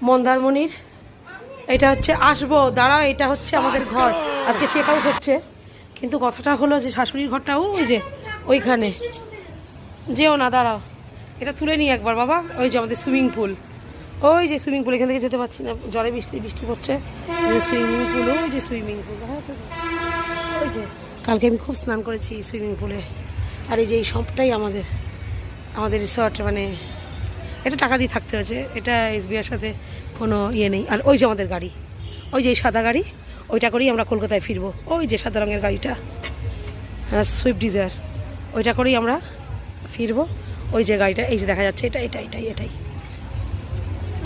মন্দারমণির। এটা হচ্ছে আসবো দাঁড়াও, এটা হচ্ছে আমাদের ঘর। আজকে চেক আউট হচ্ছে, কিন্তু কথাটা হলো যে শাশুড়ির ঘরটা ওই যে ওইখানে, যেও না, দাঁড়াও, এটা তুলে নিই একবার বাবা। ওই যে আমাদের সুইমিং পুল, ওই যে সুইমিং পুল, এখান থেকে যেতে পারছি না, জলে বৃষ্টি বৃষ্টি পড়ছে। সুইমিং পুল, ওই যে সুইমিং পুল, ওই যে কালকে আমি খুব স্নান করেছি সুইমিং পুলে। আর এই যে এই সবটাই আমাদের আমাদের রিসর্ট, মানে এটা টাকা দিয়ে থাকতে হয়েছে, এটা এসবিআর সাথে কোনো ইয়ে নেই। আর ওই যে আমাদের গাড়ি, ওই যে এই সাদা গাড়ি, ওইটা করেই আমরা কলকাতায় ফিরবো। ওই যে সাদা রঙের গাড়িটা, হ্যাঁ সুইফট ডিজায়ার, ওইটা করেই আমরা ফিরবো। ওই যে গাড়িটা, এই যে দেখা যাচ্ছে, এটাই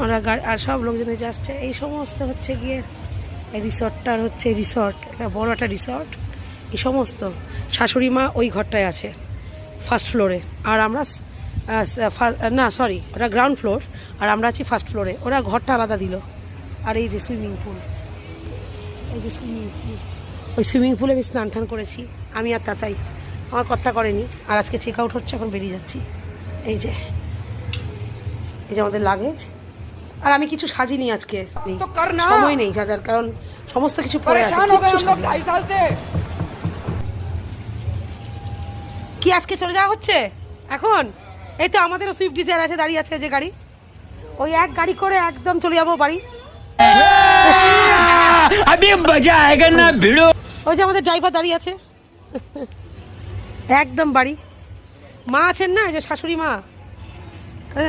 আমরা গাড়ি। আর সব লোকজন যে আসছে, এই সমস্ত হচ্ছে গিয়ে এই রিসর্টটার হচ্ছে রিসর্ট, একটা বড় একটা রিসর্ট। এই সমস্ত শাশুড়ি মা ওই ঘরটায় আছে ফার্স্ট ফ্লোরে, আর আমরা না সরি, ওটা গ্রাউন্ড ফ্লোর, আর আমরা আছি ফার্স্ট ফ্লোরে। ওরা ঘরটা আলাদা দিল। আর এই যে সুইমিং পুল, এই যে সুইমিং পুল, ওই সুইমিং পুলে আমি স্নান টান করেছি আমি আর তাতাই, আমার কর্তা করেনি। আর আজকে চেক আউট হচ্ছে, এখন বেরিয়ে যাচ্ছি। এই যে আমাদের লাগেজ। আর আমি কিছু সাজিনি আজকে, সময় নেই সাজার, কারণ সমস্ত কিছু পরে আছে, কিচ্ছু সাজিনি। কি আজকে চলে যাওয়া হচ্ছে এখন? এই তো আমাদেরও সুইফট ডিজায়ার আছে, দাঁড়িয়ে আছে যে গাড়ি, ওই এক গাড়ি করে একদম চলে যাবো বাড়ি। ওই যে আমাদের ড্রাইভার দাঁড়িয়ে আছে, একদম বাড়ি। মা আছেন না, এই যে শাশুড়ি মা,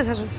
শাশুড়ি